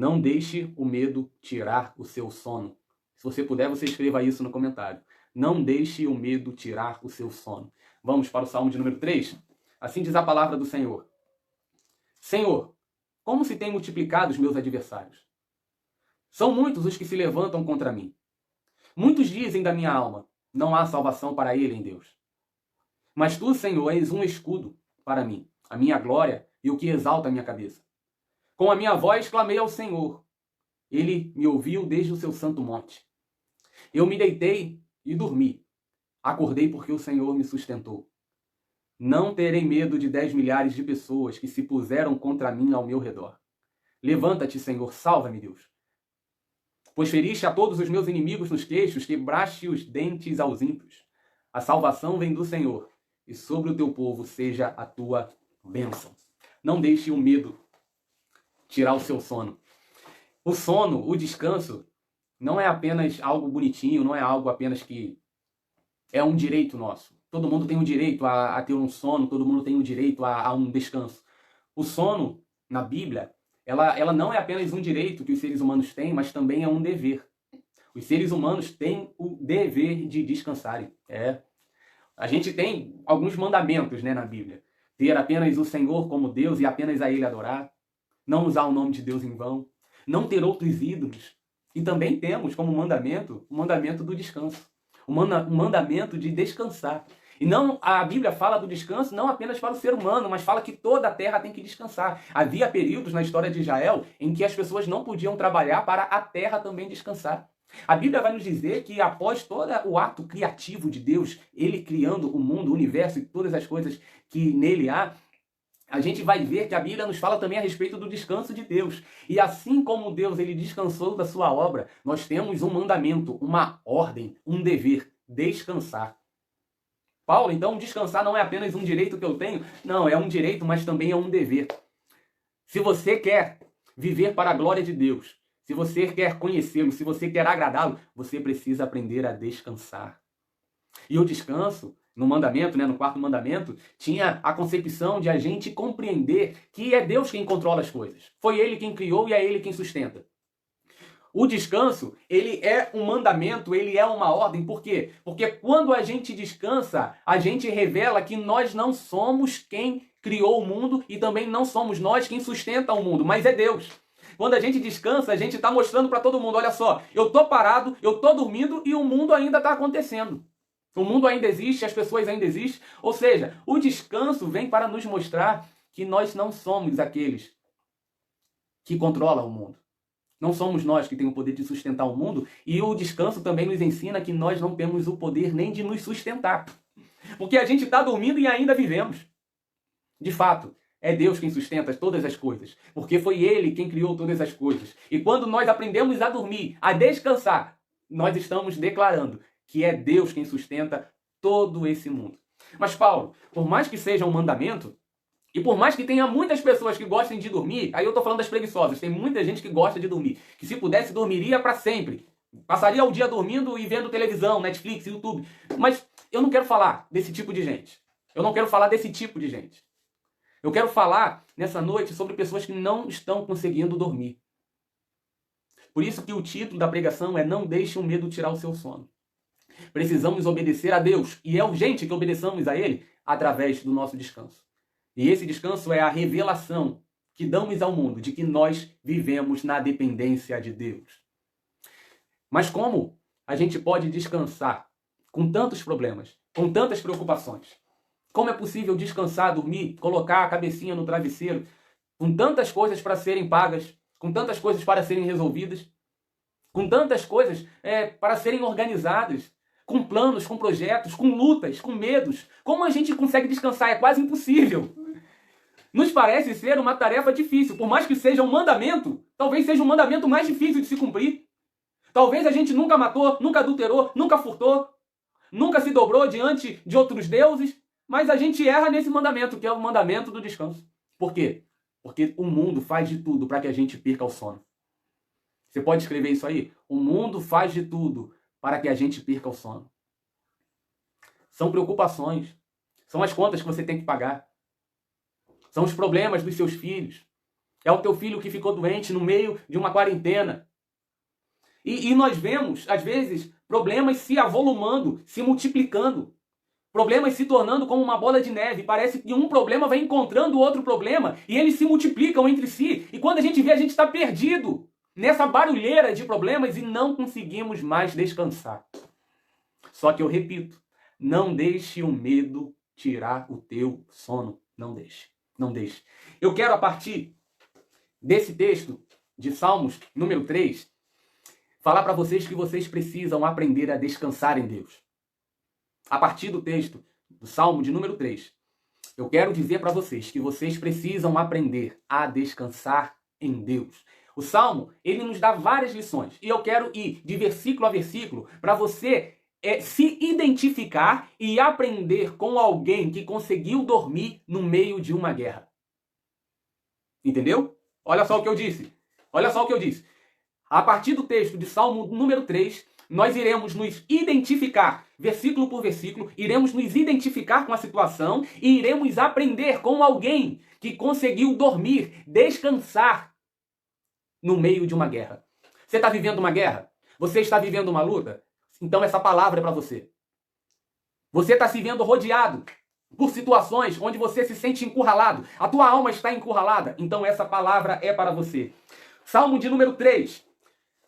Não deixe o medo tirar o seu sono. Se você puder, você escreva isso no comentário. Não deixe o medo tirar o seu sono. Vamos para o Salmo de número 3? Assim diz a palavra do Senhor. Senhor, como se têm multiplicado os meus adversários? São muitos os que se levantam contra mim. Muitos dizem da minha alma, não há salvação para ele em Deus. Mas tu, Senhor, és um escudo para mim, a minha glória e o que exalta a minha cabeça. Com a minha voz clamei ao Senhor. Ele me ouviu desde o seu santo monte. Eu me deitei e dormi. Acordei porque o Senhor me sustentou. Não terei medo de 10 milhares de pessoas que se puseram contra mim ao meu redor. Levanta-te, Senhor, salva-me, Deus. Pois feriste a todos os meus inimigos nos queixos, quebraste os dentes aos ímpios. A salvação vem do Senhor, e sobre o teu povo seja a tua bênção. Não deixe o medo tirar o seu sono. O sono, o descanso, não é apenas algo bonitinho, não é algo apenas que é um direito nosso. Todo mundo tem o direito a ter um sono, todo mundo tem o direito a um descanso. O sono, na Bíblia, ela não é apenas um direito que os seres humanos têm, mas também é um dever. Os seres humanos têm o dever de descansarem. A gente tem alguns mandamentos, né, na Bíblia. Ter apenas o Senhor como Deus e apenas a Ele adorar. Não usar o nome de Deus em vão. Não ter outros ídolos. E também temos como mandamento o mandamento do descanso. O mandamento de descansar. E não, a Bíblia fala do descanso não apenas para o ser humano, mas fala que toda a terra tem que descansar. Havia períodos na história de Israel em que as pessoas não podiam trabalhar para a terra também descansar. A Bíblia vai nos dizer que após todo o ato criativo de Deus, Ele criando o mundo, o universo e todas as coisas que nele há, a gente vai ver que a Bíblia nos fala também a respeito do descanso de Deus. E assim como Deus ele descansou da sua obra, nós temos um mandamento, uma ordem, um dever, descansar. Paulo, então descansar não é apenas um direito que eu tenho, não, é um direito, mas também é um dever. Se você quer viver para a glória de Deus, se você quer conhecê-lo, se você quer agradá-lo, você precisa aprender a descansar. E o descanso, no mandamento, no quarto mandamento, tinha a concepção de a gente compreender que é Deus quem controla as coisas. Foi Ele quem criou e é Ele quem sustenta. O descanso, ele é um mandamento, ele é uma ordem. Por quê? Porque quando a gente descansa, a gente revela que nós não somos quem criou o mundo e também não somos nós quem sustenta o mundo, mas é Deus. Quando a gente descansa, a gente está mostrando para todo mundo, olha só, eu estou parado, eu estou dormindo e o mundo ainda está acontecendo. O mundo ainda existe, as pessoas ainda existem. Ou seja, o descanso vem para nos mostrar que nós não somos aqueles que controlam o mundo. Não somos nós que temos o poder de sustentar o mundo. E o descanso também nos ensina que nós não temos o poder nem de nos sustentar. Porque a gente está dormindo e ainda vivemos. De fato, é Deus quem sustenta todas as coisas. Porque foi Ele quem criou todas as coisas. E quando nós aprendemos a dormir, a descansar, nós estamos declarando que é Deus quem sustenta todo esse mundo. Mas Paulo, por mais que seja um mandamento, e por mais que tenha muitas pessoas que gostem de dormir, aí eu estou falando das preguiçosas, tem muita gente que gosta de dormir, que se pudesse dormiria para sempre. Passaria o dia dormindo e vendo televisão, Netflix, YouTube. Mas eu não quero falar desse tipo de gente. Eu não quero falar desse tipo de gente. Eu quero falar nessa noite sobre pessoas que não estão conseguindo dormir. Por isso que o título da pregação é Não Deixe o Medo Tirar o Seu Sono. Precisamos obedecer a Deus e é urgente que obedeçamos a Ele através do nosso descanso. E esse descanso é a revelação que damos ao mundo de que nós vivemos na dependência de Deus. Mas como a gente pode descansar com tantos problemas, com tantas preocupações? Como é possível descansar, dormir, colocar a cabecinha no travesseiro, com tantas coisas para serem pagas, com tantas coisas para serem resolvidas, com tantas coisas para serem organizadas, com planos, com projetos, com lutas, com medos? Como a gente consegue descansar? É quase impossível. Nos parece ser uma tarefa difícil. Por mais que seja um mandamento, talvez seja um mandamento mais difícil de se cumprir. Talvez a gente nunca matou, nunca adulterou, nunca furtou, nunca se dobrou diante de outros deuses, mas a gente erra nesse mandamento, que é o mandamento do descanso. Por quê? Porque o mundo faz de tudo para que a gente perca o sono. Você pode escrever isso aí? O mundo faz de tudo para que a gente perca o sono. São preocupações. São as contas que você tem que pagar. São os problemas dos seus filhos. É o teu filho que ficou doente no meio de uma quarentena. E nós vemos, às vezes, problemas se avolumando, se multiplicando. Problemas se tornando como uma bola de neve. Parece que um problema vai encontrando outro problema e eles se multiplicam entre si. E quando a gente vê, a gente está perdido nessa barulheira de problemas e não conseguimos mais descansar. Só que eu repito, não deixe o medo tirar o teu sono. Não deixe. Não deixe. Eu quero, a partir desse texto de Salmos, número 3, falar para vocês que vocês precisam aprender a descansar em Deus. A partir do texto do Salmo de número 3, eu quero dizer para vocês que vocês precisam aprender a descansar em Deus. O Salmo, ele nos dá várias lições. E eu quero ir de versículo a versículo para você se identificar e aprender com alguém que conseguiu dormir no meio de uma guerra. Entendeu? Olha só o que eu disse. Olha só o que eu disse. A partir do texto de Salmo número 3, nós iremos nos identificar, versículo por versículo, iremos nos identificar com a situação e iremos aprender com alguém que conseguiu dormir, descansar no meio de uma guerra. Você está vivendo uma guerra? Você está vivendo uma luta? Então essa palavra é para você. Você está se vendo rodeado por situações onde você se sente encurralado. A tua alma está encurralada. Então essa palavra é para você. Salmo de número 3.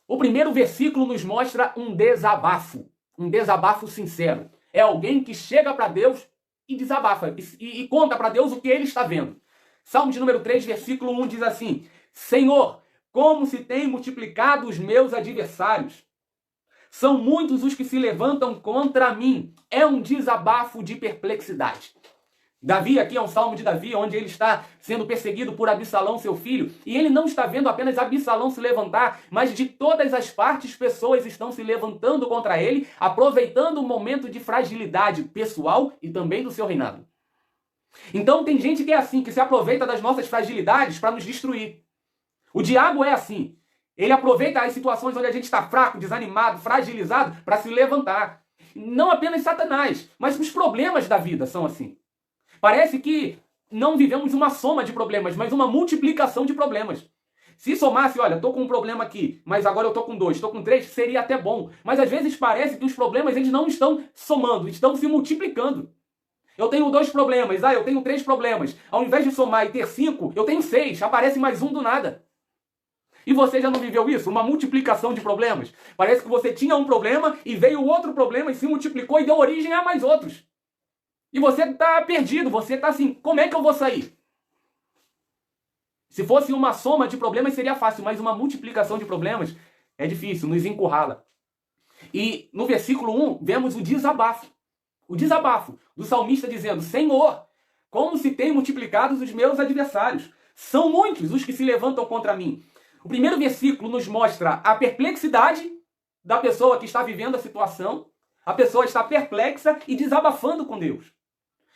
O primeiro versículo nos mostra um desabafo sincero. É alguém que chega para Deus e desabafa, e conta para Deus o que ele está vendo. Salmo de número 3, versículo 1 diz assim: Senhor, como se têm multiplicado os meus adversários. São muitos os que se levantam contra mim. É um desabafo de perplexidade. Davi, aqui é um salmo de Davi, onde ele está sendo perseguido por Absalão, seu filho, e ele não está vendo apenas Absalão se levantar, mas de todas as partes pessoas estão se levantando contra ele, aproveitando o momento de fragilidade pessoal e também do seu reinado. Então tem gente que é assim, que se aproveita das nossas fragilidades para nos destruir. O diabo é assim. Ele aproveita as situações onde a gente está fraco, desanimado, fragilizado, para se levantar. Não apenas Satanás, mas os problemas da vida são assim. Parece que não vivemos uma soma de problemas, mas uma multiplicação de problemas. Se somasse, olha, estou com um problema aqui, mas agora eu estou com 2, estou com 3, seria até bom. Mas às vezes parece que os problemas eles não estão somando, estão se multiplicando. Eu tenho 2 problemas, eu tenho 3 problemas. Ao invés de somar e ter 5, eu tenho 6, aparece mais um do nada. E você já não viveu isso? Uma multiplicação de problemas? Parece que você tinha um problema e veio outro problema e se multiplicou e deu origem a mais outros. E você está perdido, você está assim, como é que eu vou sair? Se fosse uma soma de problemas seria fácil, mas uma multiplicação de problemas é difícil, nos encurrala. E no versículo 1 vemos o desabafo do salmista dizendo: Senhor, como se têm multiplicado os meus adversários. São muitos os que se levantam contra mim. O primeiro versículo nos mostra a perplexidade da pessoa que está vivendo a situação. A pessoa está perplexa e desabafando com Deus.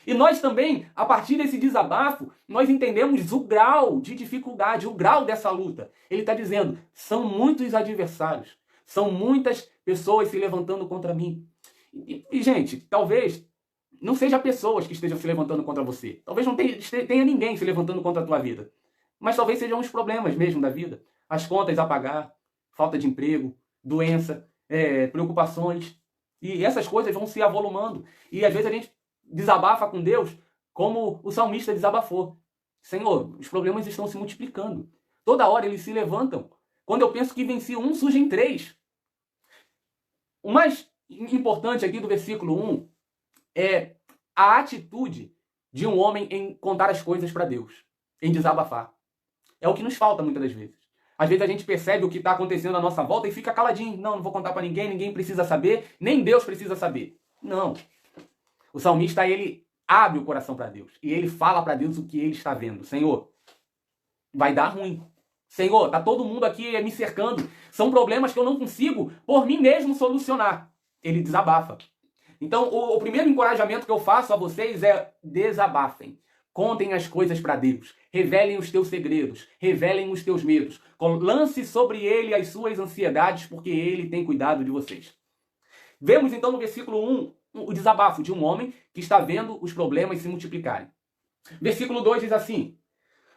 E nós também, a partir desse desabafo, nós entendemos o grau de dificuldade, o grau dessa luta. Ele está dizendo, são muitos adversários, são muitas pessoas se levantando contra mim. E gente, talvez não seja pessoas que estejam se levantando contra você. Talvez não tenha ninguém se levantando contra a tua vida. Mas talvez sejam os problemas mesmo da vida. As contas a pagar, falta de emprego, doença, preocupações. E essas coisas vão se avolumando. E às vezes a gente desabafa com Deus como o salmista desabafou. Senhor, os problemas estão se multiplicando. Toda hora eles se levantam. Quando eu penso que venci um, surgem 3. O mais importante aqui do versículo 1 é a atitude de um homem em contar as coisas para Deus, em desabafar. É o que nos falta muitas das vezes. Às vezes a gente percebe o que está acontecendo à nossa volta e fica caladinho. Não vou contar para ninguém, ninguém precisa saber, nem Deus precisa saber. Não. O salmista, ele abre o coração para Deus e ele fala para Deus o que ele está vendo. Senhor, vai dar ruim. Senhor, está todo mundo aqui me cercando. São problemas que eu não consigo, por mim mesmo, solucionar. Ele desabafa. Então, o primeiro encorajamento que eu faço a vocês é desabafem. Contem as coisas para Deus. Revelem os teus segredos. Revelem os teus medos. Lance sobre ele as suas ansiedades, porque ele tem cuidado de vocês. Vemos então no versículo 1 o desabafo de um homem que está vendo os problemas se multiplicarem. Versículo 2 diz assim: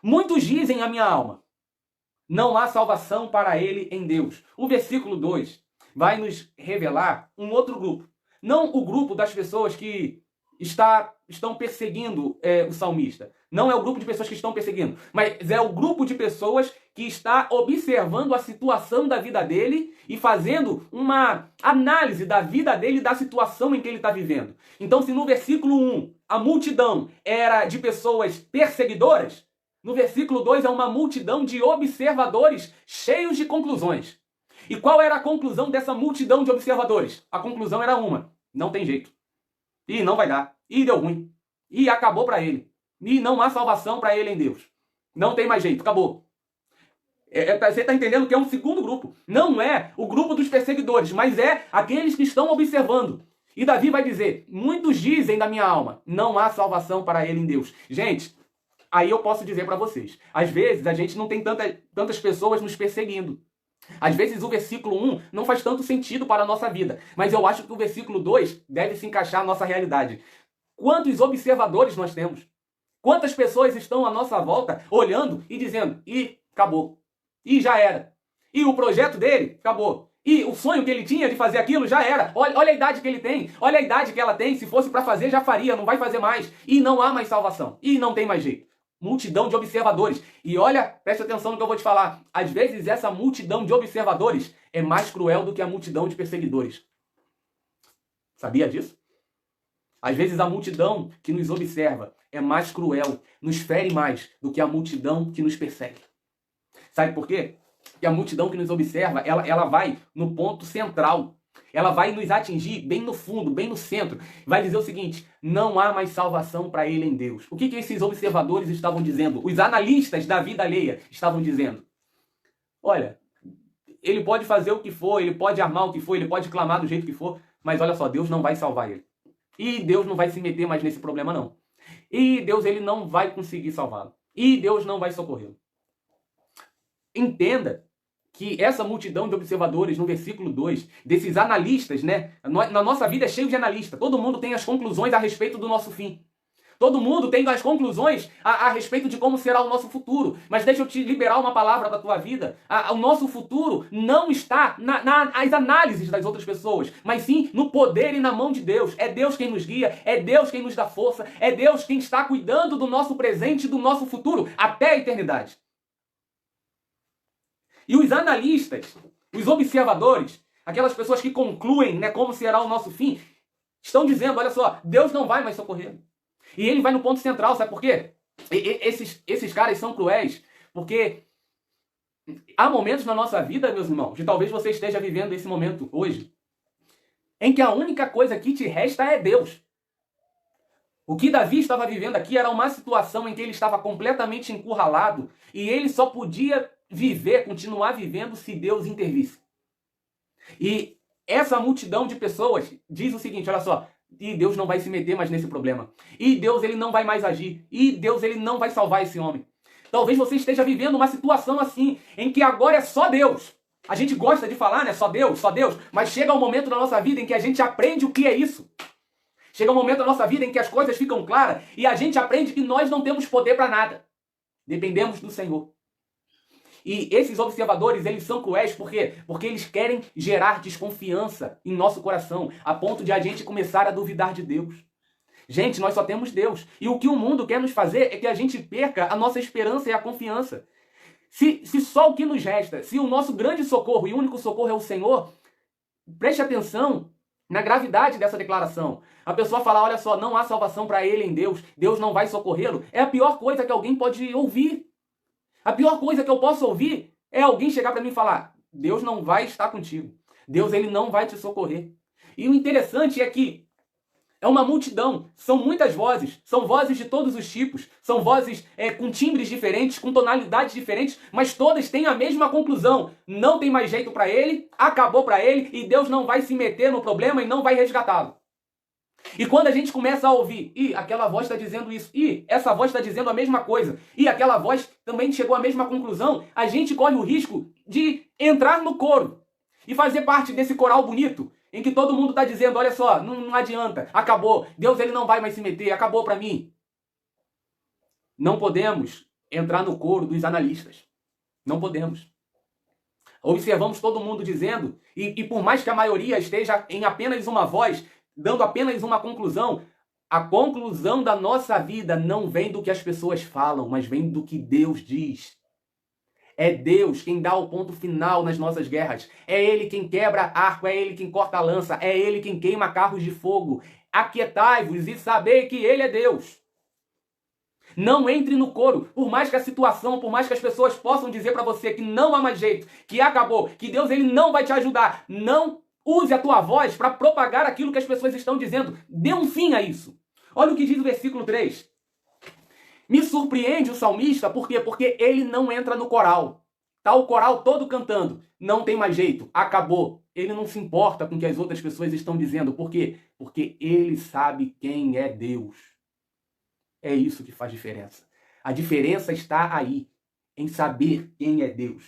muitos dizem a minha alma. Não há salvação para ele em Deus. O versículo 2 vai nos revelar um outro grupo. Não o grupo das pessoas que estão perseguindo o salmista. Não é o grupo de pessoas que estão perseguindo, mas é o grupo de pessoas que está observando a situação da vida dele e fazendo uma análise da vida dele e da situação em que ele está vivendo. Então, se no versículo 1 a multidão era de pessoas perseguidoras, no versículo 2 é uma multidão de observadores cheios de conclusões. E qual era a conclusão dessa multidão de observadores? A conclusão era uma: não tem jeito. E não vai dar. E deu ruim. E acabou para ele. E não há salvação para ele em Deus. Não tem mais jeito. Acabou. Você está entendendo que é um segundo grupo. Não é o grupo dos perseguidores, mas é aqueles que estão observando. E Davi vai dizer: muitos dizem da minha alma, não há salvação para ele em Deus. Gente, aí eu posso dizer para vocês, às vezes a gente não tem tantas pessoas nos perseguindo. Às vezes o versículo 1 não faz tanto sentido para a nossa vida, mas eu acho que o versículo 2 deve se encaixar na nossa realidade. Quantos observadores nós temos? Quantas pessoas estão à nossa volta olhando e dizendo: ih, acabou. Ih, já era. E o projeto dele, acabou. E o sonho que ele tinha de fazer aquilo, já era. Olha a idade que ele tem, olha a idade que ela tem. Se fosse para fazer, já faria, não vai fazer mais. E não há mais salvação. E não tem mais jeito. Multidão de observadores. E olha, preste atenção no que eu vou te falar. Às vezes essa multidão de observadores é mais cruel do que a multidão de perseguidores. Sabia disso? Às vezes a multidão que nos observa é mais cruel, nos fere mais do que a multidão que nos persegue. Sabe por quê? Porque a multidão que nos observa, ela vai no ponto central. Ela vai nos atingir bem no fundo, bem no centro. Vai dizer o seguinte: não há mais salvação para ele em Deus. O que esses observadores estavam dizendo? Os analistas da vida alheia estavam dizendo: olha, ele pode fazer o que for, ele pode armar o que for, ele pode clamar do jeito que for, mas olha só, Deus não vai salvar ele. E Deus não vai se meter mais nesse problema, não. E Deus, ele não vai conseguir salvá-lo. E Deus não vai socorrê-lo. Entenda que essa multidão de observadores, no versículo 2, desses analistas, né? Na nossa vida é cheio de analista. Todo mundo tem as conclusões a respeito do nosso fim. Todo mundo tem as conclusões a respeito de como será o nosso futuro. Mas deixa eu te liberar uma palavra da tua vida. O nosso futuro não está nas análises das outras pessoas, mas sim no poder e na mão de Deus. É Deus quem nos guia, é Deus quem nos dá força, é Deus quem está cuidando do nosso presente e do nosso futuro até a eternidade. E os analistas, os observadores, aquelas pessoas que concluem, né, como será o nosso fim, estão dizendo: olha só, Deus não vai mais socorrer. E ele vai no ponto central, sabe por quê? Esses caras são cruéis, porque há momentos na nossa vida, meus irmãos, e talvez você esteja vivendo esse momento hoje, em que a única coisa que te resta é Deus. O que Davi estava vivendo aqui era uma situação em que ele estava completamente encurralado e ele só podia viver, continuar vivendo, se Deus intervisse. E essa multidão de pessoas diz o seguinte: olha só, e Deus não vai se meter mais nesse problema. E Deus, ele não vai mais agir. E Deus, ele não vai salvar esse homem. Talvez você esteja vivendo uma situação assim, em que agora é só Deus. A gente gosta de falar, né? Só Deus, mas chega um momento na nossa vida em que a gente aprende o que é isso. Chega um momento na nossa vida em que as coisas ficam claras e a gente aprende que nós não temos poder para nada. Dependemos do Senhor. E esses observadores, eles são cruéis por quê? Porque eles querem gerar desconfiança em nosso coração, a ponto de a gente começar a duvidar de Deus. Gente, nós só temos Deus. E o que o mundo quer nos fazer é que a gente perca a nossa esperança e a confiança. Se só o que nos resta, se o nosso grande socorro e único socorro é o Senhor, preste atenção na gravidade dessa declaração. A pessoa falar: olha só, não há salvação para ele em Deus, Deus não vai socorrê-lo, é a pior coisa que alguém pode ouvir. A pior coisa que eu posso ouvir é alguém chegar para mim e falar: Deus não vai estar contigo. Deus, ele não vai te socorrer. E o interessante é que é uma multidão, são muitas vozes, são vozes de todos os tipos, são vozes com timbres diferentes, com tonalidades diferentes, mas todas têm a mesma conclusão: não tem mais jeito para ele, acabou para ele e Deus não vai se meter no problema e não vai resgatá-lo. E quando a gente começa a ouvir: e aquela voz está dizendo isso, e essa voz está dizendo a mesma coisa, e aquela voz também chegou à mesma conclusão, a gente corre o risco de entrar no coro e fazer parte desse coral bonito, em que todo mundo está dizendo: olha só, não adianta, acabou, Deus, ele não vai mais se meter, acabou para mim. Não podemos entrar no coro dos analistas. Não podemos. Observamos todo mundo dizendo, e por mais que a maioria esteja em apenas uma voz, dando apenas uma conclusão, a conclusão da nossa vida não vem do que as pessoas falam, mas vem do que Deus diz. É Deus quem dá o ponto final nas nossas guerras. É Ele quem quebra arco, é Ele quem corta a lança, é Ele quem queima carros de fogo. Aquietai-vos e sabei que Ele é Deus. Não entre no coro, por mais que a situação, por mais que as pessoas possam dizer para você que não há mais jeito, que acabou, que Deus ele não vai te ajudar. Não use a tua voz para propagar aquilo que as pessoas estão dizendo. Dê um fim a isso. Olha o que diz o versículo 3. Me surpreende o salmista, por quê? Porque ele não entra no coral. Tá o coral todo cantando. Não tem mais jeito, acabou. Ele não se importa com o que as outras pessoas estão dizendo. Por quê? Porque ele sabe quem é Deus. É isso que faz diferença. A diferença está aí, em saber quem é Deus.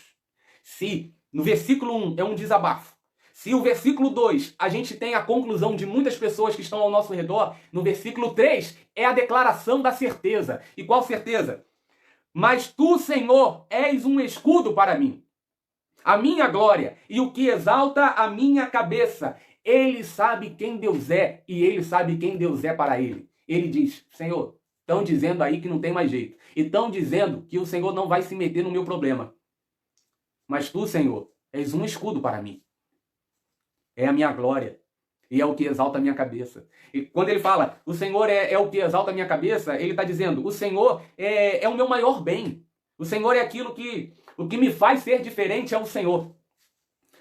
Se no versículo 1 é um desabafo, se o versículo 2 a gente tem a conclusão de muitas pessoas que estão ao nosso redor, no versículo 3 é a declaração da certeza. E qual certeza? Mas tu, Senhor, és um escudo para mim, a minha glória e o que exalta a minha cabeça. Ele sabe quem Deus é e ele sabe quem Deus é para ele. Ele diz, Senhor, estão dizendo aí que não tem mais jeito. E estão dizendo que o Senhor não vai se meter no meu problema. Mas tu, Senhor, és um escudo para mim. É a minha glória. E é o que exalta a minha cabeça. E quando ele fala, o Senhor é o que exalta a minha cabeça, ele está dizendo, o Senhor é o meu maior bem. O Senhor é aquilo que... O que me faz ser diferente é o Senhor.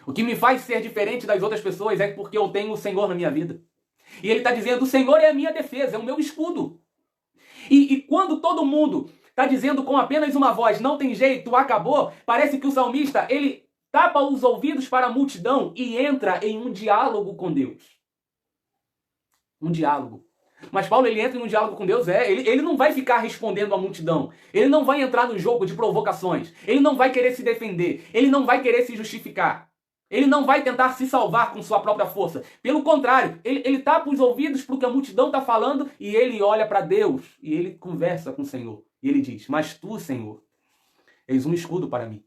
O que me faz ser diferente das outras pessoas é porque eu tenho o Senhor na minha vida. E ele está dizendo, o Senhor é a minha defesa, é o meu escudo. E quando todo mundo está dizendo com apenas uma voz, não tem jeito, acabou, parece que o salmista, ele tapa os ouvidos para a multidão e entra em um diálogo com Deus. Um diálogo. Mas Paulo, ele entra em um diálogo com Deus, ele não vai ficar respondendo à multidão. Ele não vai entrar no jogo de provocações. Ele não vai querer se defender. Ele não vai querer se justificar. Ele não vai tentar se salvar com sua própria força. Pelo contrário, ele tapa os ouvidos para o que a multidão está falando e ele olha para Deus e ele conversa com o Senhor. E ele diz, mas tu, Senhor, és um escudo para mim.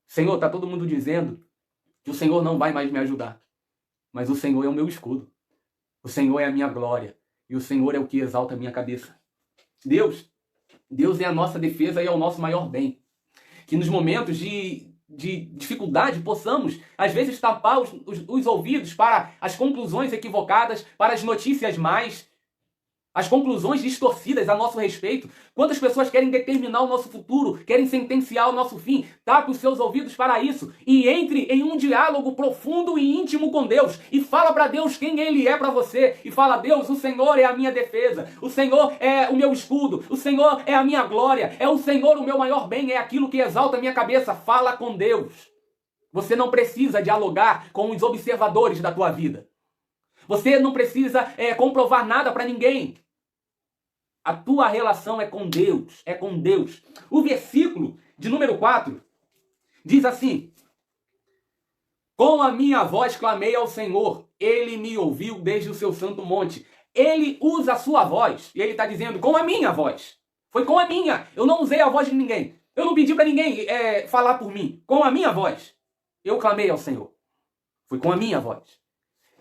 Senhor, está todo mundo dizendo que o Senhor não vai mais me ajudar. Mas o Senhor é o meu escudo. O Senhor é a minha glória. E o Senhor é o que exalta a minha cabeça. Deus é a nossa defesa e é o nosso maior bem. Que nos momentos de dificuldade possamos, às vezes, tapar os ouvidos para as conclusões equivocadas, para as notícias más, as conclusões distorcidas a nosso respeito. Quantas pessoas querem determinar o nosso futuro, querem sentenciar o nosso fim? Tape os seus ouvidos para isso e entre em um diálogo profundo e íntimo com Deus e fala para Deus quem Ele é para você e fala, Deus, o Senhor é a minha defesa, o Senhor é o meu escudo, o Senhor é a minha glória, é o Senhor o meu maior bem, é aquilo que exalta a minha cabeça. Fala com Deus. Você não precisa dialogar com os observadores da tua vida. Você não precisa comprovar nada para ninguém. A tua relação é com Deus, é com Deus. O versículo de número 4 diz assim, com a minha voz clamei ao Senhor, Ele me ouviu desde o seu santo monte. Ele usa a sua voz, e ele está dizendo, com a minha voz. Foi com a minha, eu não usei a voz de ninguém. Eu não pedi para ninguém falar por mim. Com a minha voz, eu clamei ao Senhor. Foi com a minha voz.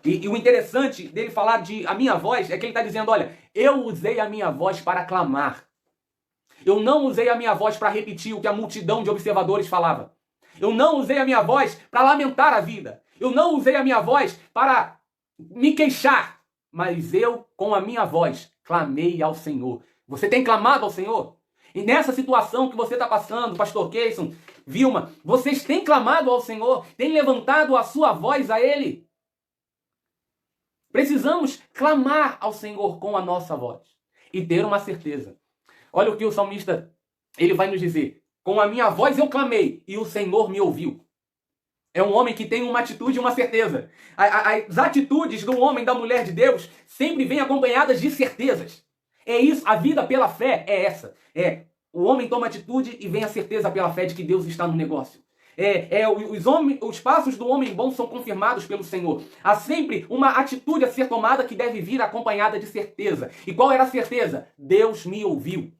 E o interessante dele falar de a minha voz é que ele está dizendo, olha, eu usei a minha voz para clamar. Eu não usei a minha voz para repetir o que a multidão de observadores falava. Eu não usei a minha voz para lamentar a vida. Eu não usei a minha voz para me queixar. Mas eu, com a minha voz, clamei ao Senhor. Você tem clamado ao Senhor? E nessa situação que você está passando, pastor Keyson, Vilma, vocês têm clamado ao Senhor? Têm levantado a sua voz a Ele? Precisamos clamar ao Senhor com a nossa voz e ter uma certeza. Olha o que o salmista ele vai nos dizer. Com a minha voz eu clamei e o Senhor me ouviu. É um homem que tem uma atitude e uma certeza. As atitudes do homem, da mulher de Deus, sempre vêm acompanhadas de certezas. É isso, a vida pela fé é essa. O homem toma atitude e vem a certeza pela fé de que Deus está no negócio. Os passos do homem bom são confirmados pelo Senhor. Há sempre uma atitude a ser tomada que deve vir acompanhada de certeza. E qual era a certeza? Deus me ouviu.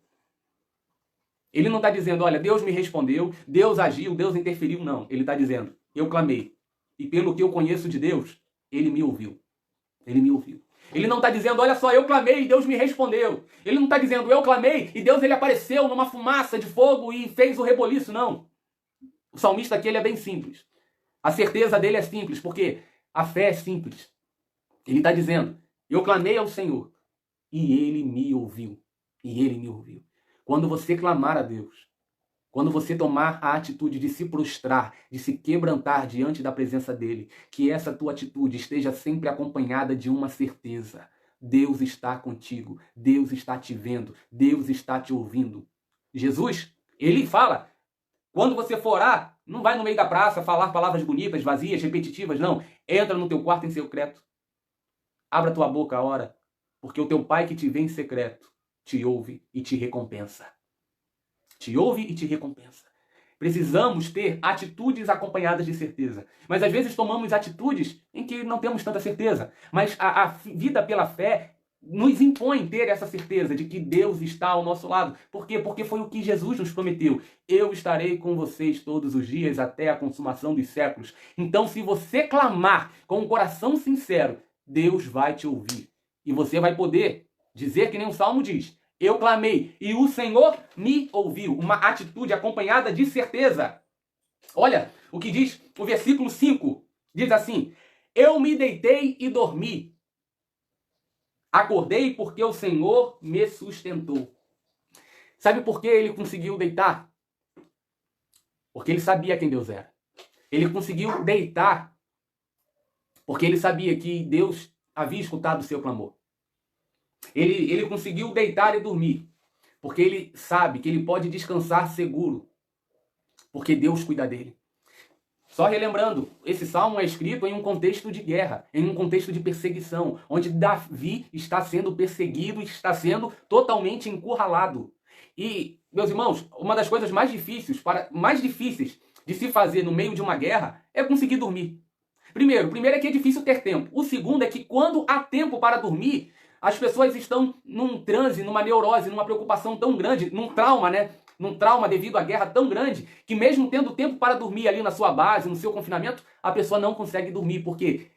Ele não está dizendo, olha, Deus me respondeu, Deus agiu, Deus interferiu. Não. Ele está dizendo, eu clamei. E pelo que eu conheço de Deus, ele me ouviu. Ele me ouviu. Ele não está dizendo, olha só, eu clamei e Deus me respondeu. Ele não está dizendo, eu clamei e Deus ele apareceu numa fumaça de fogo e fez o reboliço. Não. O salmista aqui ele é bem simples. A certeza dele é simples, porque a fé é simples. Ele está dizendo, eu clamei ao Senhor e ele me ouviu. E ele me ouviu. Quando você clamar a Deus, quando você tomar a atitude de se prostrar, de se quebrantar diante da presença dele, que essa tua atitude esteja sempre acompanhada de uma certeza. Deus está contigo, Deus está te vendo, Deus está te ouvindo. Jesus, ele fala, quando você for orar, não vai no meio da praça falar palavras bonitas, vazias, repetitivas, não. Entra no teu quarto em secreto. Abra tua boca, ora, porque o teu pai que te vê em secreto te ouve e te recompensa. Te ouve e te recompensa. Precisamos ter atitudes acompanhadas de certeza. Mas às vezes tomamos atitudes em que não temos tanta certeza. Mas a vida pela fé nos impõe ter essa certeza de que Deus está ao nosso lado. Por quê? Porque foi o que Jesus nos prometeu. Eu estarei com vocês todos os dias até a consumação dos séculos. Então, se você clamar com um coração sincero, Deus vai te ouvir. E você vai poder dizer que nem o Salmo diz, eu clamei e o Senhor me ouviu. Uma atitude acompanhada de certeza. Olha o que diz o versículo 5. Diz assim, eu me deitei e dormi. Acordei porque o Senhor me sustentou. Sabe por que ele conseguiu deitar? Porque ele sabia quem Deus era. Ele conseguiu deitar porque ele sabia que Deus havia escutado o seu clamor. Ele conseguiu deitar e dormir, porque ele sabe que ele pode descansar seguro, porque Deus cuida dele. Só relembrando, esse salmo é escrito em um contexto de guerra, em um contexto de perseguição, onde Davi está sendo perseguido, está sendo totalmente encurralado. E, meus irmãos, uma das coisas mais difíceis de se fazer no meio de uma guerra é conseguir dormir. Primeiro é que é difícil ter tempo. O segundo é que quando há tempo para dormir, as pessoas estão num transe, numa neurose, numa preocupação tão grande, num trauma, né? Num trauma devido à guerra tão grande, que mesmo tendo tempo para dormir ali na sua base, no seu confinamento, a pessoa não consegue dormir, porque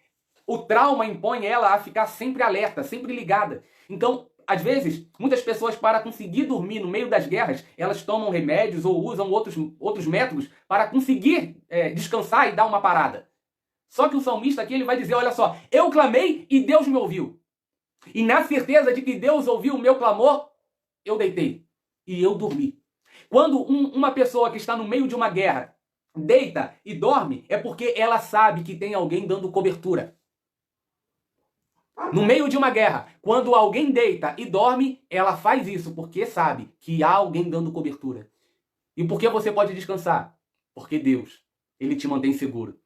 o trauma impõe ela a ficar sempre alerta, sempre ligada. Então, às vezes, muitas pessoas, para conseguir dormir no meio das guerras, elas tomam remédios ou usam outros métodos para conseguir descansar e dar uma parada. Só que o salmista aqui ele vai dizer, olha só, eu clamei e Deus me ouviu. E na certeza de que Deus ouviu o meu clamor, eu deitei e eu dormi. Quando uma pessoa que está no meio de uma guerra deita e dorme, é porque ela sabe que tem alguém dando cobertura. No meio de uma guerra, quando alguém deita e dorme, ela faz isso porque sabe que há alguém dando cobertura. E por que você pode descansar? Porque Deus, ele te mantém seguro.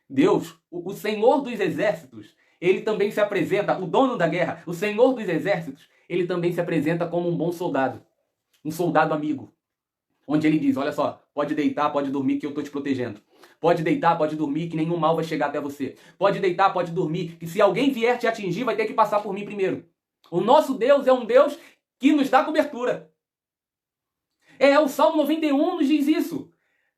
Deus, o Senhor dos exércitos, ele também se apresenta, o dono da guerra, o Senhor dos exércitos, ele também se apresenta como um bom soldado, um soldado amigo, onde ele diz, olha só, pode deitar, pode dormir que eu estou te protegendo. Pode deitar, pode dormir que nenhum mal vai chegar até você. Pode deitar, pode dormir que se alguém vier te atingir vai ter que passar por mim primeiro. O nosso Deus é um Deus que nos dá cobertura. O Salmo 91 nos diz isso.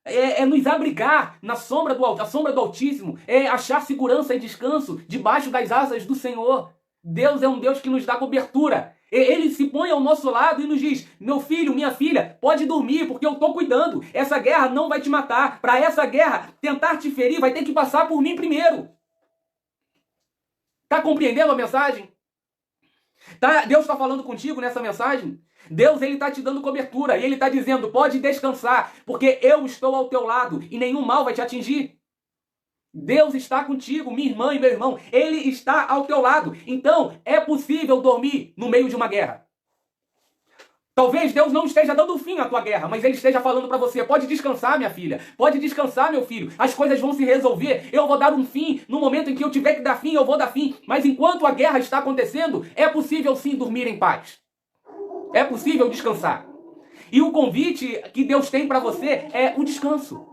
É nos abrigar na sombra do Altíssimo, é achar segurança e descanso debaixo das asas do Senhor. Deus é um Deus que nos dá cobertura. Ele se põe ao nosso lado e nos diz, meu filho, minha filha, pode dormir porque eu estou cuidando. Essa guerra não vai te matar. Para essa guerra tentar te ferir vai ter que passar por mim primeiro. Está compreendendo a mensagem? Deus está falando contigo nessa mensagem? Deus ele está te dando cobertura e ele está dizendo, pode descansar, porque eu estou ao teu lado e nenhum mal vai te atingir. Deus está contigo, minha irmã e meu irmão, ele está ao teu lado. Então, é possível dormir no meio de uma guerra. Talvez Deus não esteja dando fim à tua guerra, mas ele esteja falando para você, pode descansar, minha filha, pode descansar, meu filho, as coisas vão se resolver, eu vou dar um fim, no momento em que eu tiver que dar fim, eu vou dar fim, mas enquanto a guerra está acontecendo, é possível sim dormir em paz. É possível descansar. E o convite que Deus tem para você é o descanso.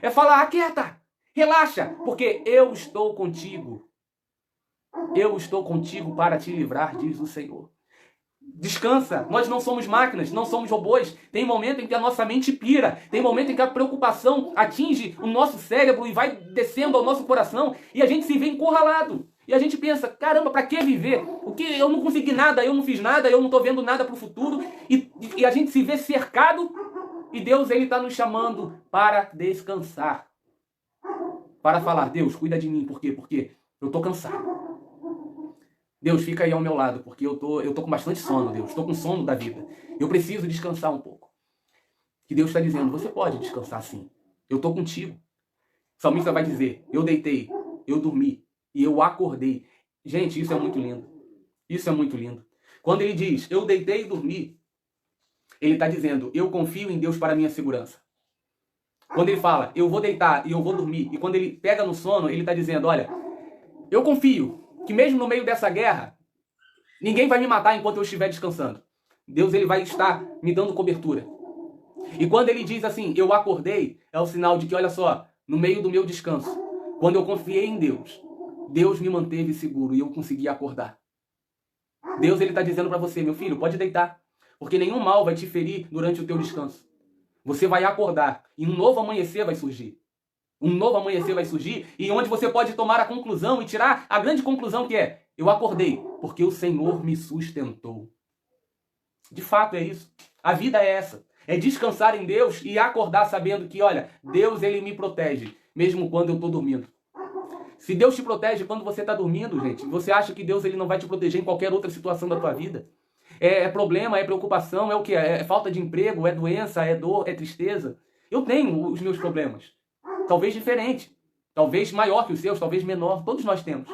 É falar, aquieta, relaxa, porque eu estou contigo. Eu estou contigo para te livrar, diz o Senhor. Descansa. Nós não somos máquinas, não somos robôs. Tem momento em que a nossa mente pira. Tem momento em que a preocupação atinge o nosso cérebro e vai descendo ao nosso coração e a gente se vê encurralado. E a gente pensa, caramba, pra que viver? O que eu não consegui nada, eu não fiz nada, eu não tô vendo nada pro futuro. E a gente se vê cercado e Deus, ele tá nos chamando para descansar. Para falar, Deus, cuida de mim. Por quê? Porque eu tô cansado. Deus, fica aí ao meu lado, porque eu tô com bastante sono, Deus. Estou com sono da vida. Eu preciso descansar um pouco. Que Deus está dizendo, você pode descansar sim. Eu estou contigo. O salmista vai dizer, eu deitei, eu dormi e eu acordei. Gente, isso é muito lindo. Isso é muito lindo. Quando ele diz, eu deitei e dormi, ele está dizendo, eu confio em Deus para a minha segurança. Quando ele fala, eu vou deitar e eu vou dormir, e quando ele pega no sono, ele está dizendo, olha, eu confio que mesmo no meio dessa guerra, ninguém vai me matar enquanto eu estiver descansando. Deus, ele vai estar me dando cobertura. E quando ele diz assim, eu acordei, é o sinal de que, olha só, no meio do meu descanso, quando eu confiei em Deus, Deus me manteve seguro e eu consegui acordar. Deus, ele está dizendo para você, meu filho, pode deitar, porque nenhum mal vai te ferir durante o teu descanso. Você vai acordar e um novo amanhecer vai surgir. Um novo amanhecer vai surgir e onde você pode tomar a conclusão e tirar a grande conclusão que é, eu acordei porque o Senhor me sustentou. De fato é isso. A vida é essa. É descansar em Deus e acordar sabendo que, olha, Deus, ele me protege, mesmo quando eu estou dormindo. Se Deus te protege quando você está dormindo, gente, você acha que Deus, ele não vai te proteger em qualquer outra situação da tua vida? É problema, é preocupação, é o quê? É falta de emprego, é doença, é dor, é tristeza. Eu tenho os meus problemas. Talvez diferente, talvez maior que os seus, talvez menor, todos nós temos.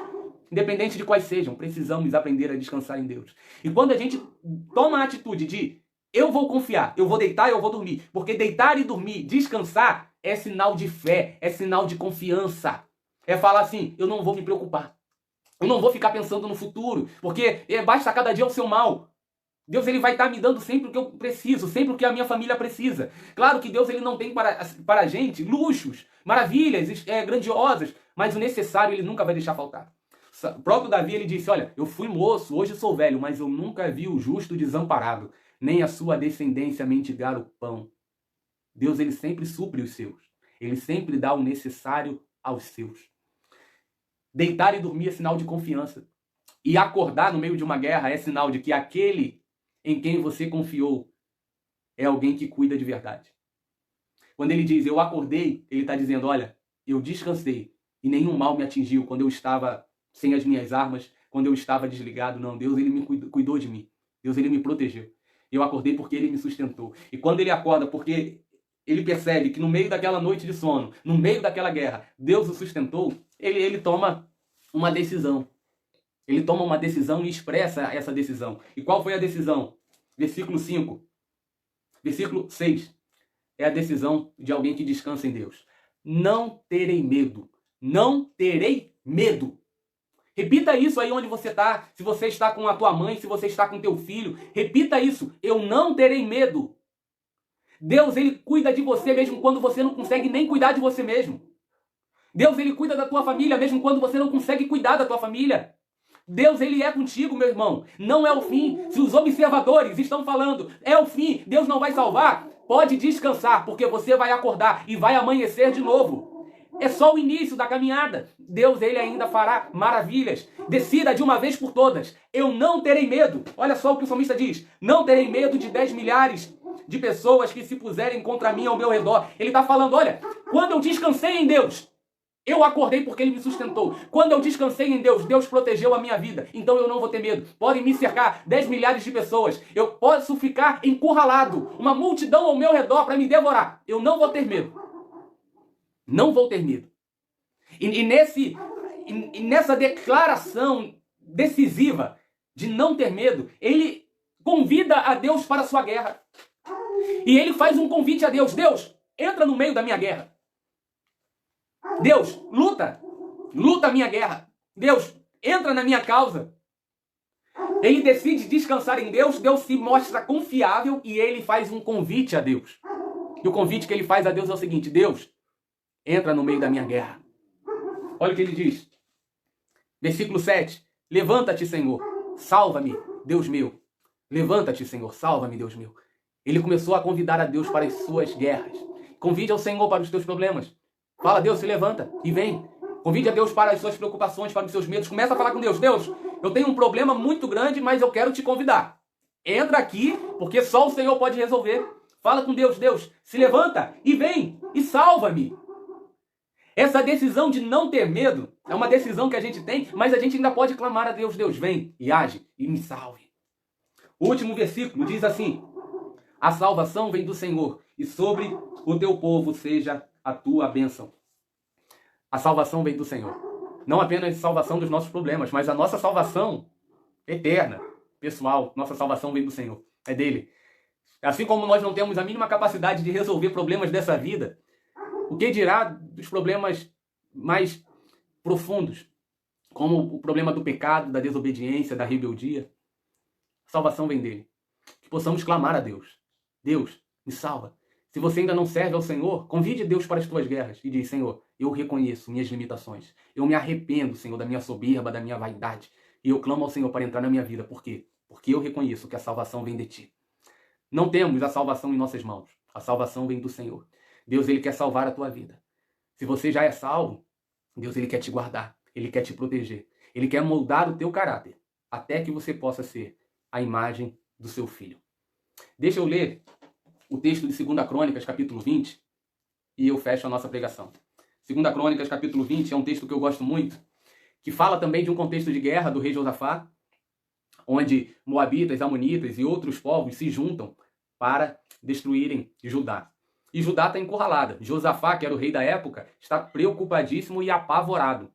Independente de quais sejam, precisamos aprender a descansar em Deus. E quando a gente toma a atitude de eu vou confiar, eu vou deitar e eu vou dormir, porque deitar e dormir, descansar, é sinal de fé, é sinal de confiança. É falar assim, eu não vou me preocupar, eu não vou ficar pensando no futuro, porque basta cada dia o seu mal. Deus, ele vai estar me dando sempre o que eu preciso, sempre o que a minha família precisa. Claro que Deus, ele não tem para a gente luxos, maravilhas grandiosas, mas o necessário ele nunca vai deixar faltar. O próprio Davi, ele disse, olha, eu fui moço, hoje sou velho, mas eu nunca vi o justo desamparado, nem a sua descendência mendigar o pão. Deus, ele sempre supre os seus. Ele sempre dá o necessário aos seus. Deitar e dormir é sinal de confiança. E acordar no meio de uma guerra é sinal de que aquele em quem você confiou é alguém que cuida de verdade. Quando ele diz, eu acordei, ele está dizendo, olha, eu descansei e nenhum mal me atingiu quando eu estava sem as minhas armas, quando eu estava desligado. Não, Deus, ele me cuidou de mim. Deus, ele me protegeu. Eu acordei porque ele me sustentou. E quando ele acorda, porque ele percebe que no meio daquela noite de sono, no meio daquela guerra, Deus o sustentou, ele toma uma decisão. Ele toma uma decisão e expressa essa decisão. E qual foi a decisão? Versículo 5. Versículo 6. É a decisão de alguém que descansa em Deus. Não terei medo. Não terei medo. Repita isso aí onde você está. Se você está com a tua mãe, se você está com teu filho. Repita isso. Eu não terei medo. Deus, ele cuida de você mesmo quando você não consegue nem cuidar de você mesmo. Deus, ele cuida da tua família mesmo quando você não consegue cuidar da tua família. Deus, ele é contigo, meu irmão. Não é o fim. Se os observadores estão falando, é o fim, Deus não vai salvar, pode descansar, porque você vai acordar e vai amanhecer de novo. É só o início da caminhada. Deus, ele ainda fará maravilhas. Decida de uma vez por todas. Eu não terei medo. Olha só o que o salmista diz. Não terei medo de 10 milhares de pessoas que se puserem contra mim ao meu redor. Ele está falando, olha, quando eu descansei em Deus, eu acordei porque ele me sustentou. Quando eu descansei em Deus, Deus protegeu a minha vida. Então eu não vou ter medo. Podem me cercar 10 milhares de pessoas. Eu posso ficar encurralado. Uma multidão ao meu redor para me devorar. Eu não vou ter medo. Não vou ter medo. E nessa declaração decisiva de não ter medo, ele convida a Deus para a sua guerra. E ele faz um convite a Deus. Deus, entra no meio da minha guerra. Deus, luta a minha guerra. Deus, entra na minha causa. Ele decide descansar em Deus, Deus se mostra confiável e ele faz um convite a Deus. E o convite que ele faz a Deus é o seguinte, Deus, entra no meio da minha guerra. Olha o que ele diz. Versículo 7. Levanta-te, Senhor, salva-me, Deus meu. Levanta-te, Senhor, salva-me, Deus meu. Ele começou a convidar a Deus para as suas guerras. Convide ao Senhor para os teus problemas. Fala, Deus, se levanta e vem. Convide a Deus para as suas preocupações, para os seus medos. Começa a falar com Deus. Deus, eu tenho um problema muito grande, mas eu quero te convidar. Entra aqui, porque só o Senhor pode resolver. Fala com Deus. Deus, se levanta e vem e salva-me. Essa decisão de não ter medo é uma decisão que a gente tem, mas a gente ainda pode clamar a Deus. Deus, vem e age e me salve. O último versículo diz assim: a salvação vem do Senhor, e sobre o teu povo seja a tua bênção. A salvação vem do Senhor. Não apenas a salvação dos nossos problemas, mas a nossa salvação eterna, pessoal. Nossa salvação vem do Senhor. É dele. Assim como nós não temos a mínima capacidade de resolver problemas dessa vida, o que dirá dos problemas mais profundos, como o problema do pecado, da desobediência, da rebeldia? A salvação vem dele. Que possamos clamar a Deus. Deus, me salva. Se você ainda não serve ao Senhor, convide Deus para as tuas guerras e diz: Senhor, eu reconheço minhas limitações. Eu me arrependo, Senhor, da minha soberba, da minha vaidade. E eu clamo ao Senhor para entrar na minha vida. Por quê? Porque eu reconheço que a salvação vem de ti. Não temos a salvação em nossas mãos. A salvação vem do Senhor. Deus, Ele quer salvar a tua vida. Se você já é salvo, Deus, Ele quer te guardar. Ele quer te proteger. Ele quer moldar o teu caráter até que você possa ser a imagem do seu Filho. Deixa eu ler o texto de 2 Crônicas, capítulo 20, e eu fecho a nossa pregação. 2 Crônicas, capítulo 20, é um texto que eu gosto muito, que fala também de um contexto de guerra do rei Josafá, onde Moabitas, Amonitas e outros povos se juntam para destruírem Judá. E Judá está encurralada. Josafá, que era o rei da época, está preocupadíssimo e apavorado.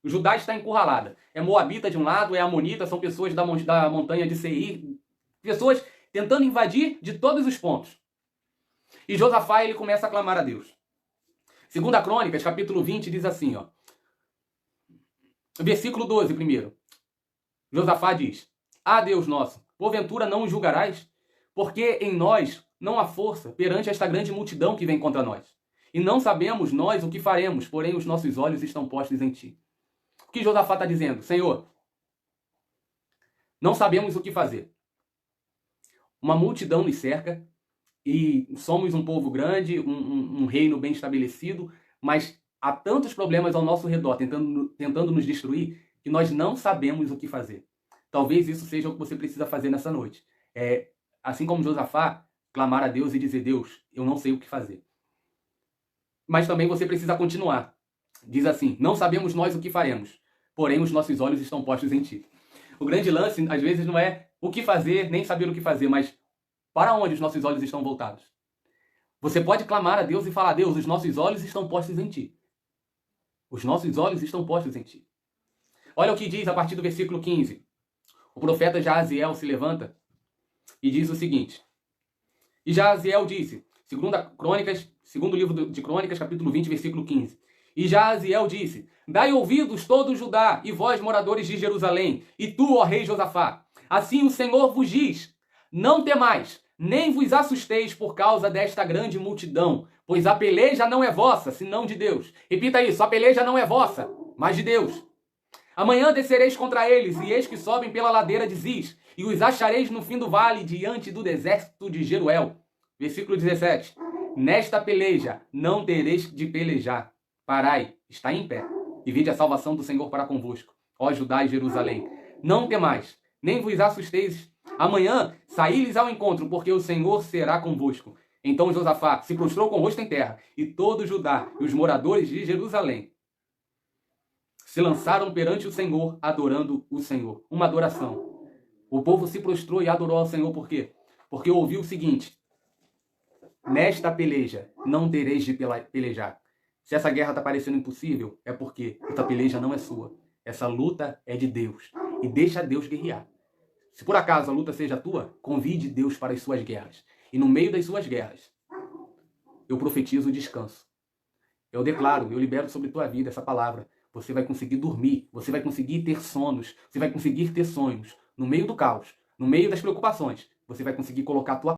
O Judá está encurralada. É Moabita de um lado, é Amonita, são pessoas da montanha de Seir, pessoas tentando invadir de todos os pontos. E Josafá, ele começa a clamar a Deus. 2 Crônicas, capítulo 20, diz assim, ó. Versículo 12 primeiro. Josafá diz: Ah, Deus nosso, porventura não o julgarás? Porque em nós não há força perante esta grande multidão que vem contra nós. E não sabemos nós o que faremos, porém os nossos olhos estão postos em ti. O que Josafá está dizendo? Senhor, não sabemos o que fazer. Uma multidão nos cerca, e somos um povo grande, um reino bem estabelecido, mas há tantos problemas ao nosso redor tentando nos destruir, que nós não sabemos o que fazer. Talvez isso seja o que você precisa fazer nessa noite. Assim como Josafá, clamar a Deus e dizer: Deus, eu não sei o que fazer. Mas também você precisa continuar. Diz assim: não sabemos nós o que faremos, porém os nossos olhos estão postos em ti. O grande lance, às vezes, não é o que fazer, nem saber o que fazer, mas para onde os nossos olhos estão voltados. Você pode clamar a Deus e falar: Deus, os nossos olhos estão postos em ti. Os nossos olhos estão postos em ti. Olha o que diz a partir do versículo 15. O profeta Jaaziel se levanta e diz o seguinte. E Jaaziel disse, segundo livro de Crônicas, capítulo 20, versículo 15. E Jaaziel disse: Dai ouvidos todo Judá, e vós, moradores de Jerusalém, e tu, ó rei Josafá. Assim o Senhor vos diz: não temais, nem vos assusteis por causa desta grande multidão, pois a peleja não é vossa, senão de Deus. Repita isso: a peleja não é vossa, mas de Deus. Amanhã descereis contra eles, e eis que sobem pela ladeira de Ziz, e os achareis no fim do vale, diante do exército de Jeruel. Versículo 17. Nesta peleja não tereis de pelejar. Parai, está em pé, e vide a salvação do Senhor para convosco, ó Judá e Jerusalém. Não temais, nem vos assusteis. Amanhã saí-lhes ao encontro, porque o Senhor será convosco. Então Josafá se prostrou com o rosto em terra, e todo Judá e os moradores de Jerusalém se lançaram perante o Senhor, adorando o Senhor. Uma adoração. O povo se prostrou e adorou ao Senhor, por quê? Porque ouviu o seguinte: nesta peleja não tereis de pelejar. Se essa guerra está parecendo impossível, é porque essa peleja não é sua. Essa luta é de Deus. E deixa Deus guerrear. Se por acaso a luta seja tua, convide Deus para as suas guerras. E no meio das suas guerras, eu profetizo o descanso. Eu declaro, eu libero sobre tua vida essa palavra. Você vai conseguir dormir, você vai conseguir ter sonos, você vai conseguir ter sonhos. No meio do caos, no meio das preocupações, você vai conseguir colocar a tua